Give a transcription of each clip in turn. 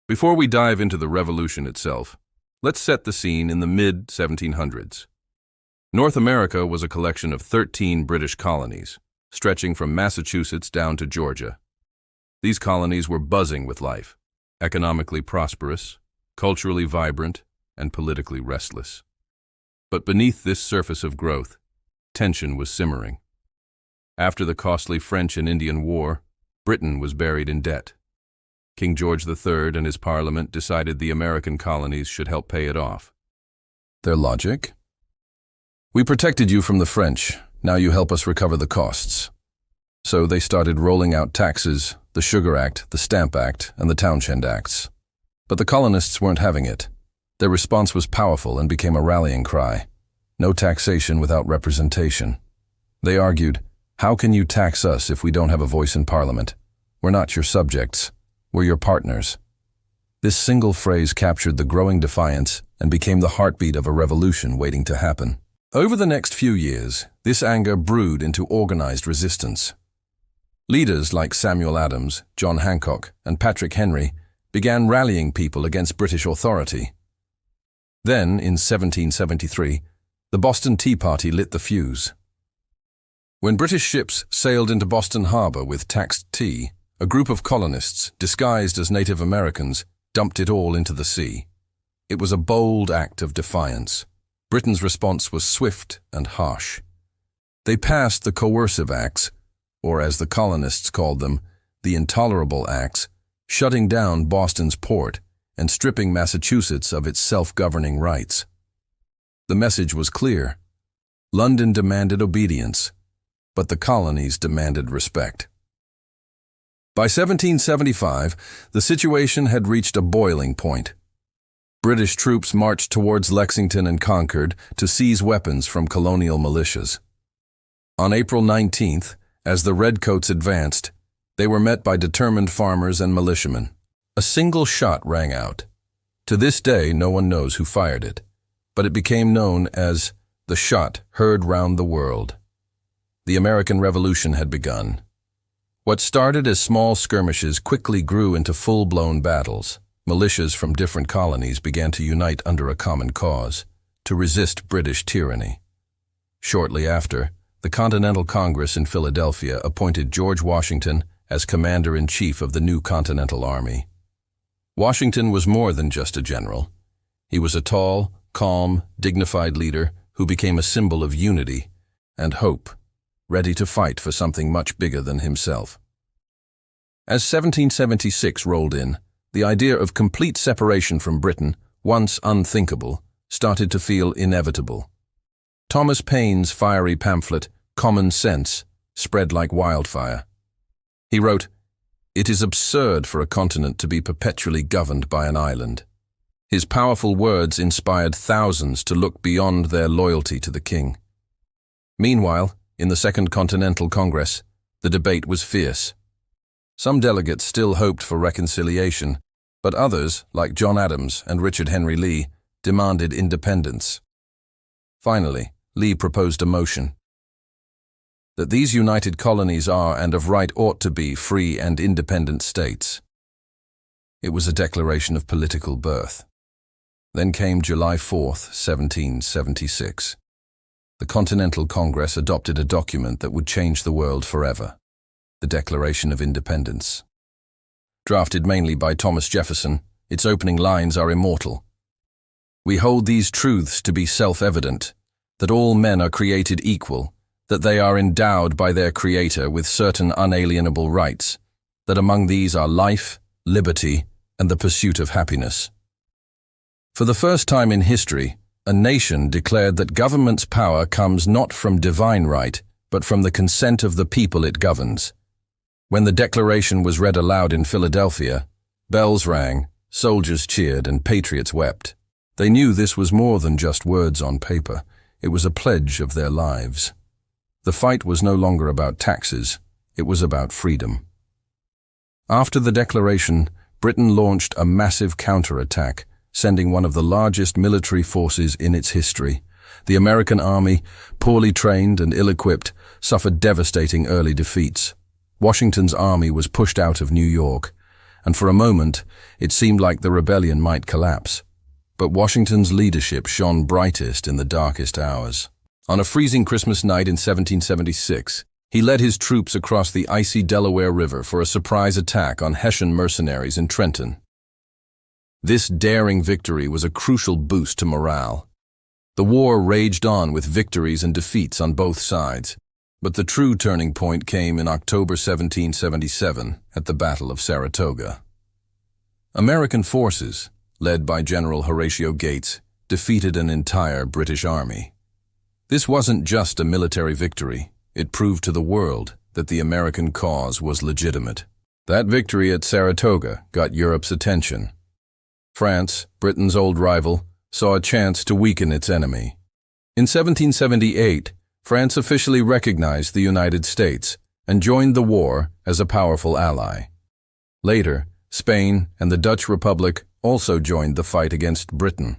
Before we dive into the revolution itself, let's set the scene in the mid-1700s. North America was a collection of 13 British colonies, stretching from Massachusetts down to Georgia. These colonies were buzzing with life, economically prosperous, culturally vibrant, and politically restless. But beneath this surface of growth, tension was simmering. After the costly French and Indian War, Britain was buried in debt. King George III and his parliament decided the American colonies should help pay it off. Their logic? We protected you from the French, now you help us recover the costs. So they started rolling out taxes, the Sugar Act, the Stamp Act, and the Townshend Acts. But the colonists weren't having it. Their response was powerful and became a rallying cry. No taxation without representation. They argued, how can you tax us if we don't have a voice in Parliament? We're not your subjects. We're your partners. This single phrase captured the growing defiance and became the heartbeat of a revolution waiting to happen. Over the next few years, this anger brewed into organized resistance. Leaders like Samuel Adams, John Hancock, and Patrick Henry began rallying people against British authority. Then, in 1773, the Boston Tea Party lit the fuse. When British ships sailed into Boston Harbor with taxed tea, a group of colonists, disguised as Native Americans, dumped it all into the sea. It was a bold act of defiance. Britain's response was swift and harsh. They passed the Coercive Acts, or as the colonists called them, the Intolerable Acts, shutting down Boston's port and stripping Massachusetts of its self-governing rights. The message was clear. London demanded obedience, but the colonies demanded respect. By 1775, the situation had reached a boiling point. British troops marched towards Lexington and Concord to seize weapons from colonial militias. On April 19th, as the Redcoats advanced, they were met by determined farmers and militiamen. A single shot rang out. To this day, no one knows who fired it, but it became known as the shot heard round the world. The American Revolution had begun. What started as small skirmishes quickly grew into full-blown battles. Militias from different colonies began to unite under a common cause, to resist British tyranny. Shortly after, the Continental Congress in Philadelphia appointed George Washington as Commander-in-Chief of the new Continental Army. Washington was more than just a general. He was a tall, calm, dignified leader who became a symbol of unity and hope, ready to fight for something much bigger than himself. As 1776 rolled in, the idea of complete separation from Britain, once unthinkable, started to feel inevitable. Thomas Paine's fiery pamphlet, Common Sense, spread like wildfire. He wrote, "It is absurd for a continent to be perpetually governed by an island." His powerful words inspired thousands to look beyond their loyalty to the king. Meanwhile, in the Second Continental Congress, the debate was fierce. Some delegates still hoped for reconciliation, but others, like John Adams and Richard Henry Lee, demanded independence. Finally, Lee proposed a motion that these united colonies are and of right ought to be free and independent states. It was a declaration of political birth. Then came July 4th, 1776. The Continental Congress adopted a document that would change the world forever, the Declaration of Independence. Drafted mainly by Thomas Jefferson, its opening lines are immortal. "We hold these truths to be self-evident, that all men are created equal, that they are endowed by their Creator with certain unalienable rights, that among these are life, liberty, and the pursuit of happiness." For the first time in history, a nation declared that government's power comes not from divine right, but from the consent of the people it governs. When the declaration was read aloud in Philadelphia, bells rang, soldiers cheered, and patriots wept. They knew this was more than just words on paper. It was a pledge of their lives. The fight was no longer about taxes, it was about freedom. After the declaration, Britain launched a massive counterattack, sending one of the largest military forces in its history. The American army, poorly trained and ill-equipped, suffered devastating early defeats. Washington's army was pushed out of New York, and for a moment it seemed like the rebellion might collapse. But Washington's leadership shone brightest in the darkest hours. On a freezing Christmas night in 1776, he led his troops across the icy Delaware River for a surprise attack on Hessian mercenaries in Trenton. This daring victory was a crucial boost to morale. The war raged on with victories and defeats on both sides, but the true turning point came in October 1777 at the Battle of Saratoga. American forces, led by General Horatio Gates, defeated an entire British army. This wasn't just a military victory. It proved to the world that the American cause was legitimate. That victory at Saratoga got Europe's attention. France, Britain's old rival, saw a chance to weaken its enemy. In 1778, France officially recognized the United States and joined the war as a powerful ally. Later, Spain and the Dutch Republic also joined the fight against Britain.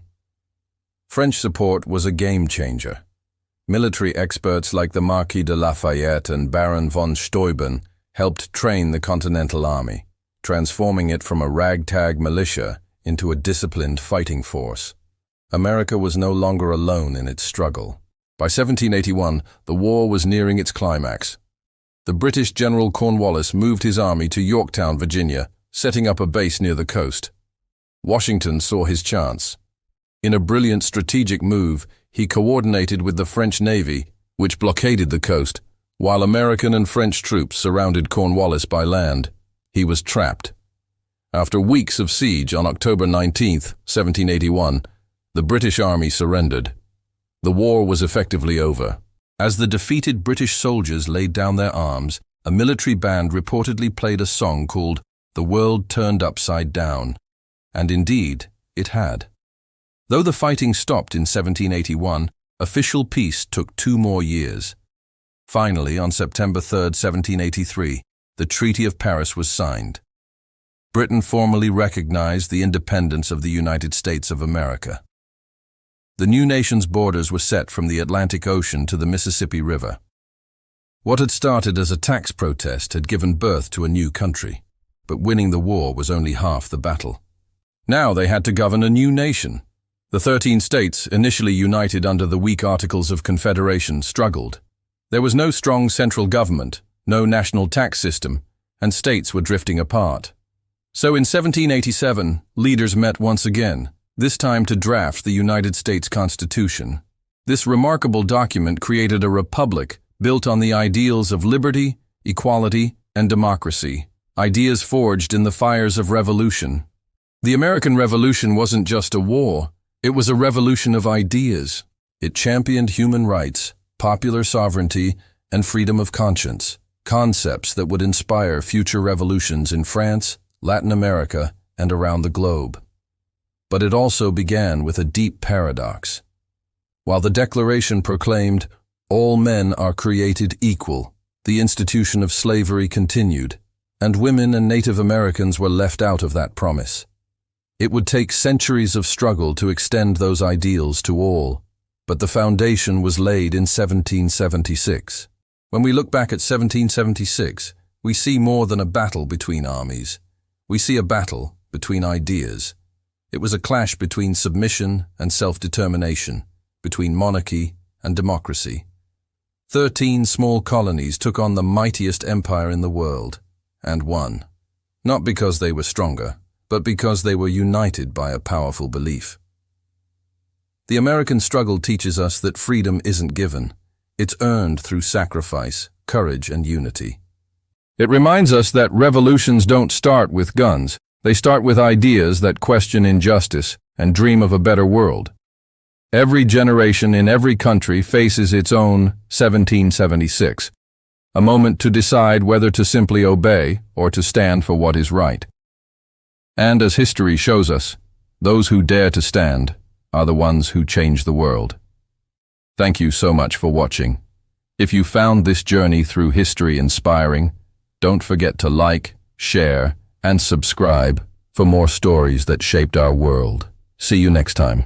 French support was a game changer. Military experts like the Marquis de Lafayette and Baron von Steuben helped train the Continental Army, transforming it from a ragtag militia into a disciplined fighting force. America was no longer alone in its struggle. By 1781, the war was nearing its climax. The British General Cornwallis moved his army to Yorktown, Virginia, setting up a base near the coast. Washington saw his chance. In a brilliant strategic move, he coordinated with the French Navy, which blockaded the coast, while American and French troops surrounded Cornwallis by land. He was trapped. After weeks of siege on October 19, 1781, the British army surrendered. The war was effectively over. As the defeated British soldiers laid down their arms, a military band reportedly played a song called "The World Turned Upside Down," and indeed, it had. Though the fighting stopped in 1781, official peace took 2 more years. Finally, on September 3, 1783, the Treaty of Paris was signed. Britain formally recognized the independence of the United States of America. The new nation's borders were set from the Atlantic Ocean to the Mississippi River. What had started as a tax protest had given birth to a new country, but winning the war was only half the battle. Now they had to govern a new nation. The 13 states, initially united under the weak Articles of Confederation, struggled. There was no strong central government, no national tax system, and states were drifting apart. So in 1787, leaders met once again, this time to draft the United States Constitution. This remarkable document created a republic built on the ideals of liberty, equality, and democracy, ideas forged in the fires of revolution. The American Revolution wasn't just a war. It was a revolution of ideas. It championed human rights, popular sovereignty, and freedom of conscience, concepts that would inspire future revolutions in France, Latin America, and around the globe. But it also began with a deep paradox. While the Declaration proclaimed, "All men are created equal," the institution of slavery continued, and women and Native Americans were left out of that promise. It would take centuries of struggle to extend those ideals to all, but the foundation was laid in 1776. When we look back at 1776, we see more than a battle between armies. We see a battle between ideas. It was a clash between submission and self-determination, between monarchy and democracy. 13 small colonies took on the mightiest empire in the world, and won. Not because they were stronger, but because they were united by a powerful belief. The American struggle teaches us that freedom isn't given. It's earned through sacrifice, courage, and unity. It reminds us that revolutions don't start with guns. They start with ideas that question injustice and dream of a better world. Every generation in every country faces its own 1776, a moment to decide whether to simply obey or to stand for what is right. And as history shows us, those who dare to stand are the ones who change the world. Thank you so much for watching. If you found this journey through history inspiring, don't forget to like, share, and subscribe for more stories that shaped our world. See you next time.